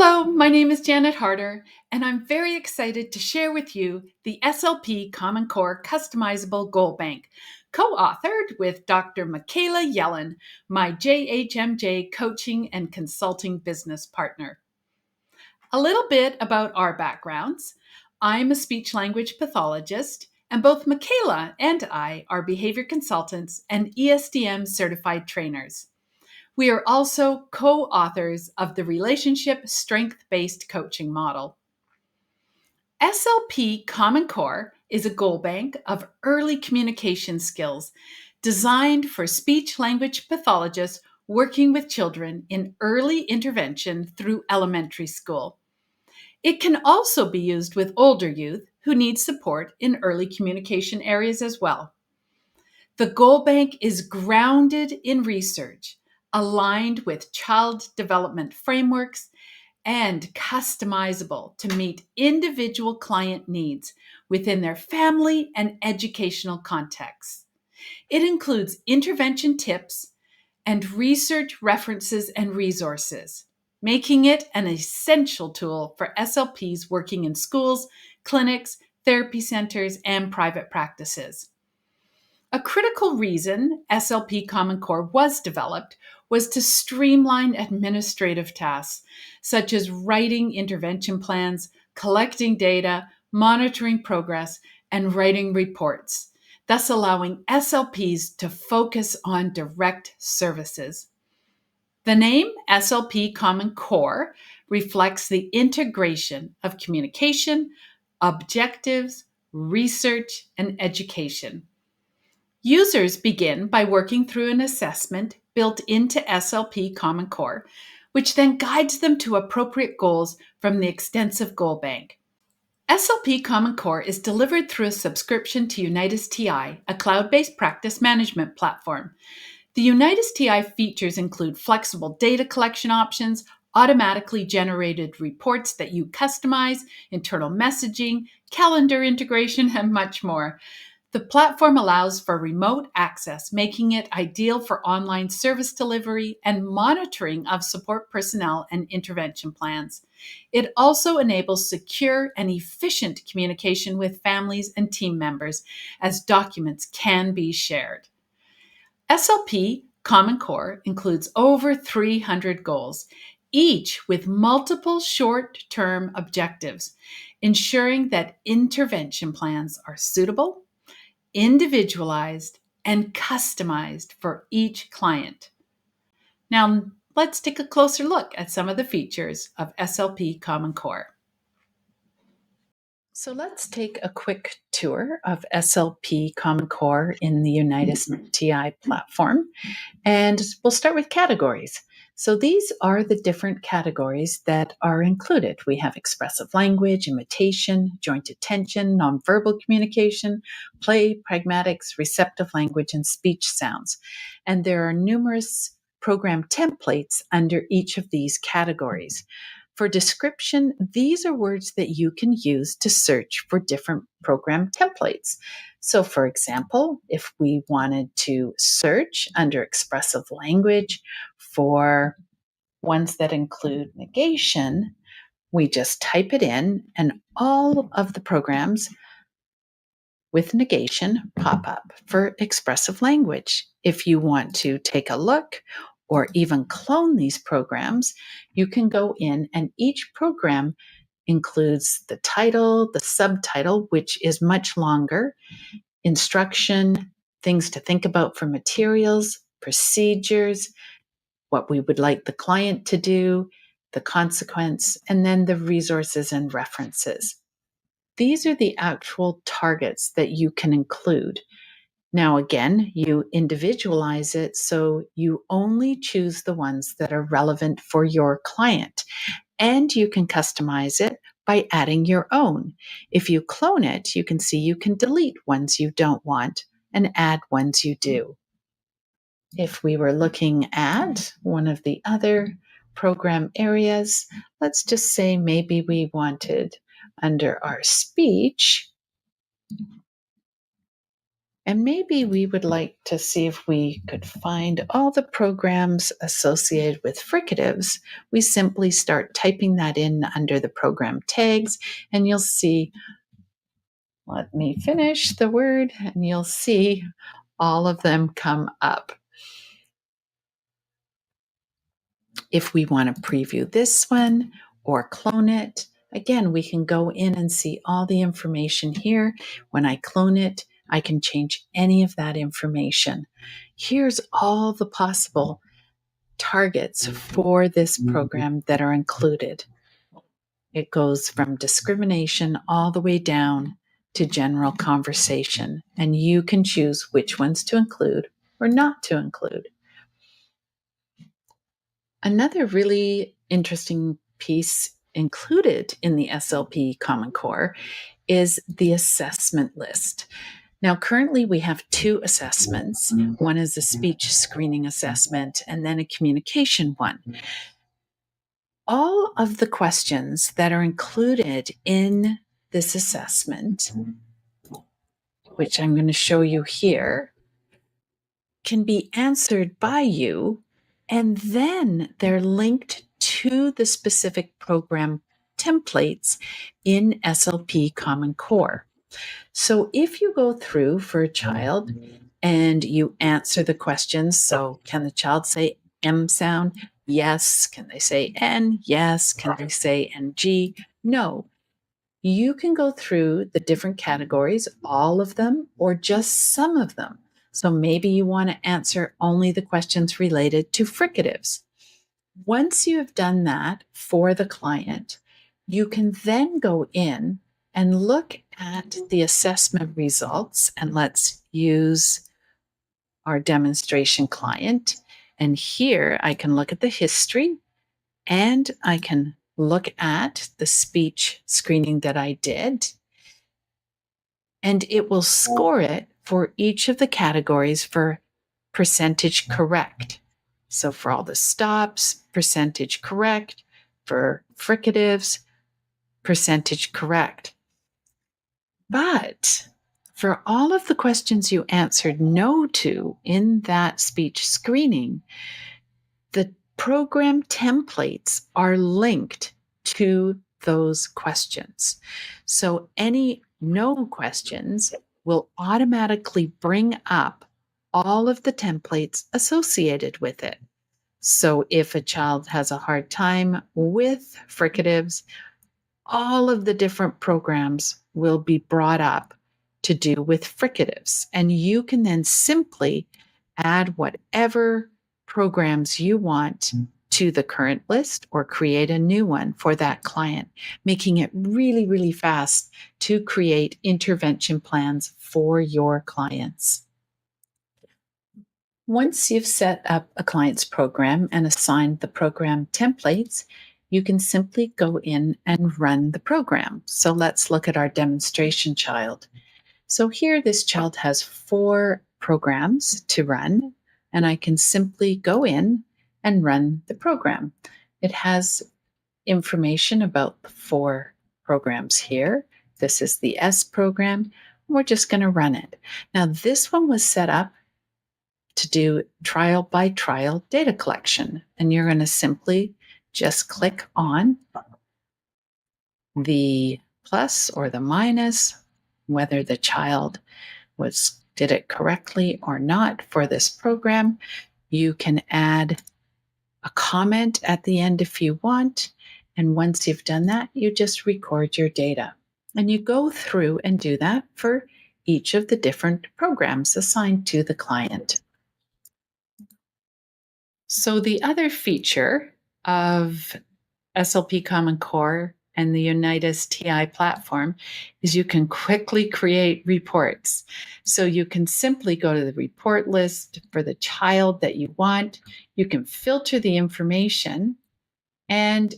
Hello, my name is Janet Harder, and I'm very excited to share with you the SLP Common Core Customizable Goal Bank, co-authored with Dr. Michaela Yellen, my JHMJ coaching and consulting business partner. A little bit about our backgrounds. I'm a speech-language pathologist, and both Michaela and I are behavior consultants and ESDM certified trainers. We are also co-authors of the Relationship Strength-Based Coaching Model. SLP Common Core is a goal bank of early communication skills designed for speech-language pathologists working with children in early intervention through elementary school. It can also be used with older youth who need support in early communication areas as well. The Goal Bank is grounded in research, aligned with child development frameworks, and customizable to meet individual client needs within their family and educational contexts. It includes intervention tips and research references and resources, making it an essential tool for SLPs working in schools, clinics, therapy centers, and private practices. A critical reason SLP Common Core was developed was to streamline administrative tasks, such as writing intervention plans, collecting data, monitoring progress, and writing reports, thus allowing SLPs to focus on direct services. The name SLP Common Core reflects the integration of communication, objectives, research, and education. Users begin by working through an assessment built into SLP Common Core, which then guides them to appropriate goals from the extensive goal bank. SLP Common Core is delivered through a subscription to UnitusTI, a cloud-based practice management platform. The UnitusTI features include flexible data collection options, automatically generated reports that you customize, internal messaging, calendar integration, and much more. The platform allows for remote access, making it ideal for online service delivery and monitoring of support personnel and intervention plans. It also enables secure and efficient communication with families and team members, as documents can be shared. SLP Common Core includes over 300 goals, each with multiple short-term objectives, ensuring that intervention plans are suitable, individualized, and customized for each client. Now, let's take a closer look at some of the features of SLP Common Core. So let's take a quick tour of SLP Common Core in the UnitusTI platform, and we'll start with categories. So these are the different categories that are included. We have expressive language, imitation, joint attention, nonverbal communication, play, pragmatics, receptive language, and speech sounds. And there are numerous program templates under each of these categories. For description, these are words that you can use to search for different program templates. So, for example, if we wanted to search under expressive language for ones that include negation, we just type it in, and all of the programs with negation pop up for expressive language. If you want to take a look or even clone these programs, you can go in, and each program includes the title, the subtitle, which is much longer, instruction, things to think about for materials, procedures, what we would like the client to do, the consequence, and then the resources and references. These are the actual targets that you can include. Now, again, you individualize it so you only choose the ones that are relevant for your client, and you can customize it by adding your own. If you clone it, you can see you can delete ones you don't want and add ones you do. If we were looking at one of the other program areas, let's just say maybe we wanted under our speech And maybe we would like to see if we could find all the programs associated with fricatives. We simply start typing that in under the program tags, and you'll see, let me finish the word, and you'll see all of them come up. If we want to preview this one or clone it, again, we can go in and see all the information here. When I clone it, I can change any of that information. Here's all the possible targets for this program that are included. It goes from discrimination all the way down to general conversation, and you can choose which ones to include or not to include. Another really interesting piece included in the SLP Common Core is the assessment list. Now, currently we have two assessments. One is a speech screening assessment and then a communication one. All of the questions that are included in this assessment, which I'm going to show you here, can be answered by you, and then they're linked to the specific program templates in SLP Common Core. So if you go through for a child and you answer the questions, so can the child say M sound? Yes. Can they say N? Yes. Can they say NG? No. You can go through the different categories, all of them, or just some of them. So maybe you want to answer only the questions related to fricatives. Once you have done that for the client, you can then go in and look at the assessment results. And let's use our demonstration client. And here I can look at the history and I can look at the speech screening that I did. And it will score it for each of the categories for percentage correct. So for all the stops, percentage correct. For fricatives, percentage correct. But for all of the questions you answered no to in that speech screening, the program templates are linked to those questions. So any no questions will automatically bring up all of the templates associated with it. So if a child has a hard time with fricatives, all of the different programs will be brought up to do with fricatives. And you can then simply add whatever programs you want to the current list or create a new one for that client, making it really, really fast to create intervention plans for your clients. Once you've set up a client's program and assigned the program templates, you can simply go in and run the program. So let's look at our demonstration child. So here this child has 4 programs to run, and I can simply go in and run the program. It has information about the 4 programs here. This is the S program. We're just going to run it. Now this one was set up to do trial by trial data collection. And you're going to simply just click on the plus or the minus, whether the child did it correctly or not for this program. You can add a comment at the end if you want. And once you've done that, you just record your data. And you go through and do that for each of the different programs assigned to the client. So the other feature of SLP Common Core and the UnitusTI platform is you can quickly create reports. So you can simply go to the report list for the child that you want. You can filter the information, and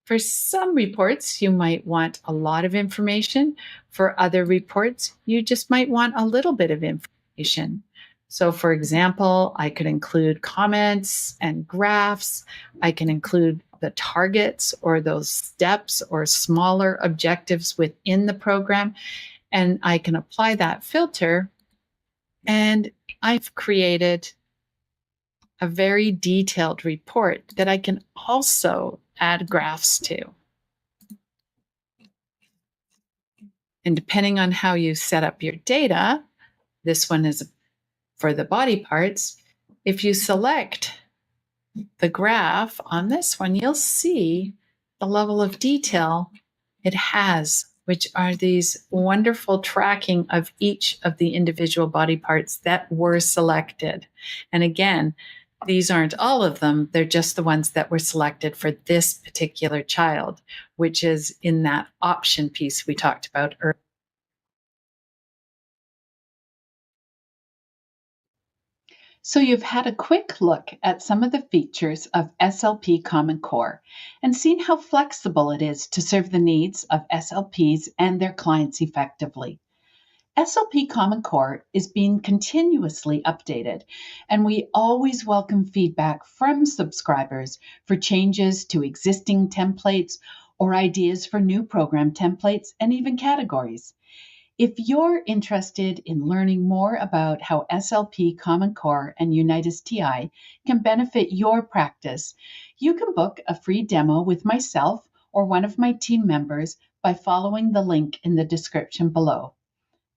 for some reports, you might want a lot of information. For other reports, you just might want a little bit of information. So for example, I could include comments and graphs. I can include the targets or those steps or smaller objectives within the program. And I can apply that filter And I've created a very detailed report that I can also add graphs to. And depending on how you set up your data, this one is for the body parts. If you select the graph on this one, you'll see the level of detail it has, which are these wonderful tracking of each of the individual body parts that were selected. And again, these aren't all of them, they're just the ones that were selected for this particular child, which is in that option piece we talked about earlier. So you've had a quick look at some of the features of SLP Common Core and seen how flexible it is to serve the needs of SLPs and their clients effectively. SLP Common Core is being continuously updated, and we always welcome feedback from subscribers for changes to existing templates or ideas for new program templates and even categories. If you're interested in learning more about how SLP Common Core and UnitusTI can benefit your practice, you can book a free demo with myself or one of my team members by following the link in the description below.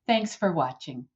Thanks for watching.